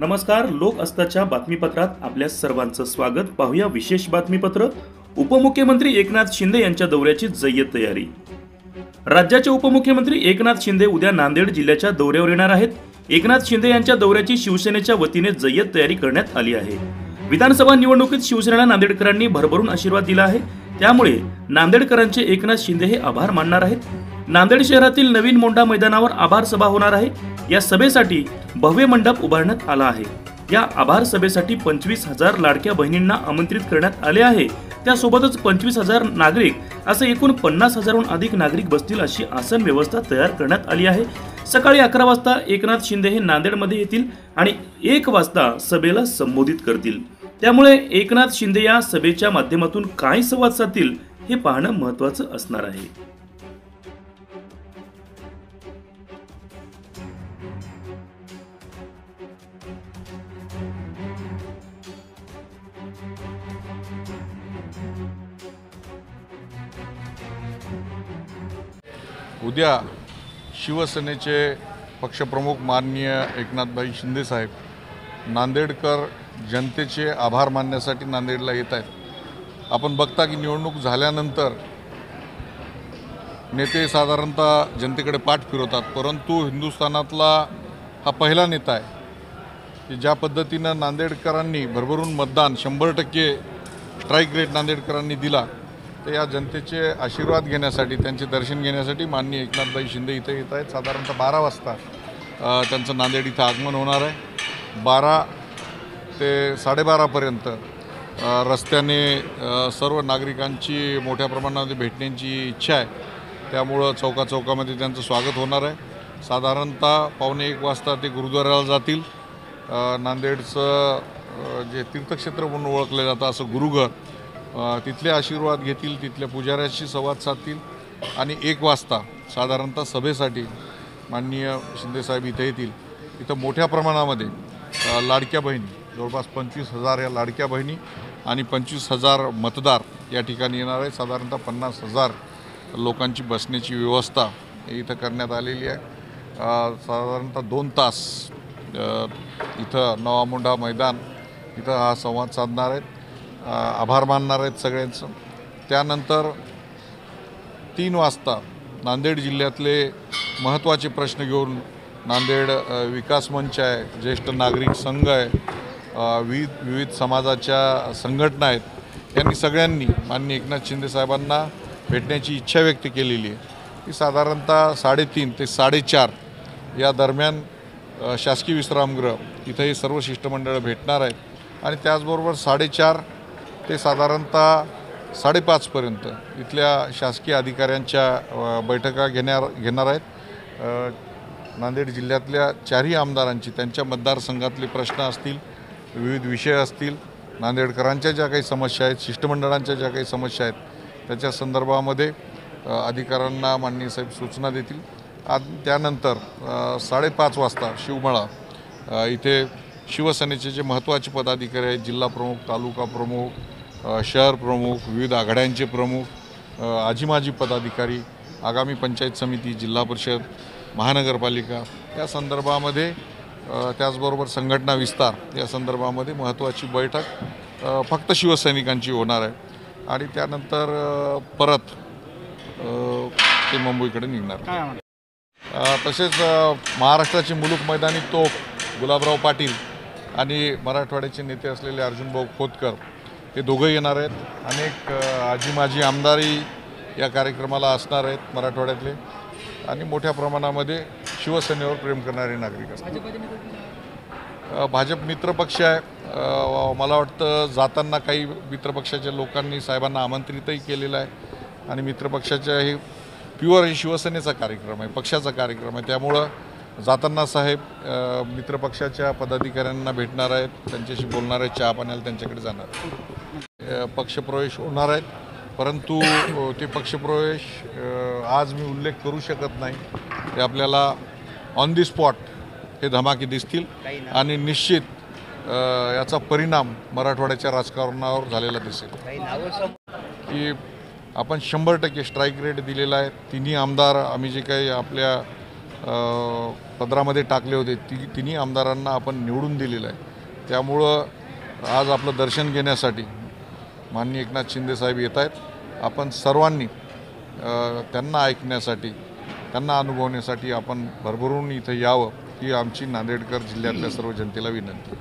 नमस्कार. लोक असताच्या बातमीपत्रात आपल्या सर्वांचं स्वागत. पाहूया विशेष बातमीपत्र. उपमुख्यमंत्री एकनाथ शिंदे यांच्या दौऱ्याची जय्यत तयारी. राज्याचे उपमुख्यमंत्री एकनाथ शिंदे उद्या नांदेड जिल्ह्याच्या दौऱ्यावर येणार आहेत. एकनाथ शिंदे यांच्या दौऱ्याची शिवसेनेच्या वतीने जय्यत तयारी करण्यात आली आहे. विधानसभा निवडणुकीत शिवसेनेला नांदेडकरांनी भरभरून आशीर्वाद दिला आहे. त्यामुळे नांदेडकरांचे एकनाथ शिंदे हे आभार मानणार आहेत. नांदेड शहरातील नवीन मोंढा मैदानावर आभार सभा होणार आहे. या सभेसाठी भव्य मंडप उभारण्यात आला आहे. या आभार सभेसाठी 25,000 लाडक्या बहिणींना आमंत्रित करण्यात आले आहे. त्यासोबतच 25,000 नागरिक असे एकूण 50,000हून अधिक नागरिक बसतील अशी आसन व्यवस्था तयार करण्यात आली आहे. सकाळी 11 वाजता एकनाथ शिंदे हे नांदेडमध्ये येतील आणि 1 वाजता सभेला संबोधित करतील. त्यामुळे एकनाथ शिंदे या सभेच्या माध्यमातून काय संवाद साधतील हे पाहणं महत्त्वाचं असणार आहे. उद्या शिवसेनेचे पक्षप्रमुख माननीय एकनाथभाई शिंदे साहेब नांदेडकर जनतेचे आभार मानण्यासाठी नांदेडला येत आहेत. आपण बघता की निवडणूक झाल्यानंतर नेते साधारणतः जनतेकडे पाठ फिरवतात, परंतु हिंदुस्थानातला हा पहिला नेता आहे की ज्या पद्धतीनं नांदेडकरांनी भरभरून मतदान 100% स्ट्राईक रेट नांदेडकरांनी दिला. तर या जनतेचे आशीर्वाद घेण्यासाठी, त्यांचे दर्शन घेण्यासाठी माननीय एकनाथभाई शिंदे इथे येत आहेत. साधारणतः 12 वाजता त्यांचं नांदेड इथं आगमन होणार आहे. 12 ते 12:30पर्यंत रस्त्याने सर्व नागरिकांची मोठ्या प्रमाणामध्ये भेटण्याची इच्छा आहे. त्यामुळं चौकामध्ये त्यांचं स्वागत होणार आहे. साधारणतः 1:15 वाजता ते गुरुद्वाराला जातील. नांदेडचं जे तीर्थक्षेत्र म्हणून ओळखलं जातं असं गुरुघर, तिथले आशीर्वाद घेतील, तिथल्या पुजाऱ्याशी संवाद साधतील आणि 1 वाजता साधारणतः सभेसाठी माननीय शिंदेसाहेब इथे येतील. इथं मोठ्या प्रमाणामध्ये लाडक्या बहिणी, जवळपास 25,000 या लाडक्या बहिणी आणि 25,000 मतदार या ठिकाणी येणार आहे. साधारणतः 50,000 लोकांची बसण्याची व्यवस्था इथं करण्यात आलेली आहे. साधारणतः 2 तास इथं नवा मोंढा मैदान इथं हा संवाद साधणार आहेत, आभार मानणार आहेत सगळ्यांचं. त्यानंतर 3 वाजता नांदेड जिल्ह्यातले महत्त्वाचे प्रश्न घेऊन नांदेड विकास मंच आहे, ज्येष्ठ नागरिक संघ आहे, विविध समाजाच्या संघटना आहेत, यांनी सगळ्यांनी माननीय एकनाथ शिंदे साहेबांना भेटण्याची इच्छा व्यक्त केलेली आहे. ती साधारणतः 3:30 ते 4:30 या दरम्यान शासकीय विश्रामगृह इथं हे सर्व शिष्टमंडळ भेटणार आहेत आणि त्याचबरोबर 4:30 ते साधारणतः 5:30पर्यंत इथल्या शासकीय अधिकाऱ्यांच्या बैठका घेणार आहेत. नांदेड जिल्ह्यातल्या 4ही आमदारांची, त्यांच्या मतदारसंघातले प्रश्न असतील, विविध विषय असतील, नांदेडकरांच्या ज्या काही समस्या आहेत, शिष्टमंडळांच्या ज्या काही समस्या आहेत, त्याच्या संदर्भामध्ये अधिकाऱ्यांना माननीय साहेब सूचना देतील. त्यानंतर 5:30 वाजता शिवमळा इथे शिवसेनेचे जे महत्त्वाचे पदाधिकारी आहेत, जिल्हा प्रमुख, तालुका प्रमुख, शहर प्रमुख, विविध आघाड्यांचे प्रमुख, आजी माजी पदाधिकारी, आगामी पंचायत समिती, जिल्हा परिषद, महानगरपालिका या संदर्भामध्ये, त्याचबरोबर संघटना विस्तार या संदर्भामध्ये महत्त्वाची बैठक फक्त शिवसैनिकांची होणार आहे आणि त्यानंतर परत ते मुंबईकडे निघणार. तसेच महाराष्ट्राचे मुलूक मैदानी तोफ गुलाबराव पाटील आणि मराठवाड्याचे नेते असलेले अर्जुनभाऊ खोतकर हे दोघं येणार आहेत. अनेक आजी माजी आमदारही या कार्यक्रमाला असणार आहेत मराठवाड्यातले आणि मोठ्या प्रमाणामध्ये शिवसेनेवर प्रेम करणारे नागरिक असतात. भाजप मित्रपक्ष आहे. मला वाटतं जाताना काही मित्रपक्षाच्या लोकांनी साहेबांना आमंत्रितही केलेलं आहे आणि मित्रपक्षाच्या हे प्युअर हे शिवसेनेचा कार्यक्रम आहे, पक्षाचा कार्यक्रम आहे. त्यामुळं जाताना साहेब मित्रपक्षाच्या पदाधिकाऱ्यांना भेटणार आहेत, त्यांच्याशी बोलणार आहेत, चहा पाण्याला त्यांच्याकडे जाणार. पक्षप्रवेश होणार आहेत, परंतु ते पक्षप्रवेश आज मी उल्लेख करू शकत नाही. ते आपल्याला ऑन दी स्पॉट हे धमाके दिसतील आणि निश्चित याचा परिणाम मराठवाड्याच्या राजकारणावर झालेला दिसेल की आपण 100% स्ट्राईक रेट दिलेला आहे. तिन्ही आमदार आम्ही जे काही आपल्या पदरामध्ये टाकले होते तिन्ही आमदारांना आपण निवडून दिलेलं आहे. त्यामुळं आज आपलं दर्शन घेण्यासाठी माननीय एकनाथ शिंदे साहेब येत आहेत. आपण सर्वांनी त्यांना ऐकण्यासाठी, त्यांना अनुभवण्यासाठी आपण भरभरून इथं यावं ही आमची नांदेडकर जिल्ह्यातल्या सर्व जनतेला विनंती.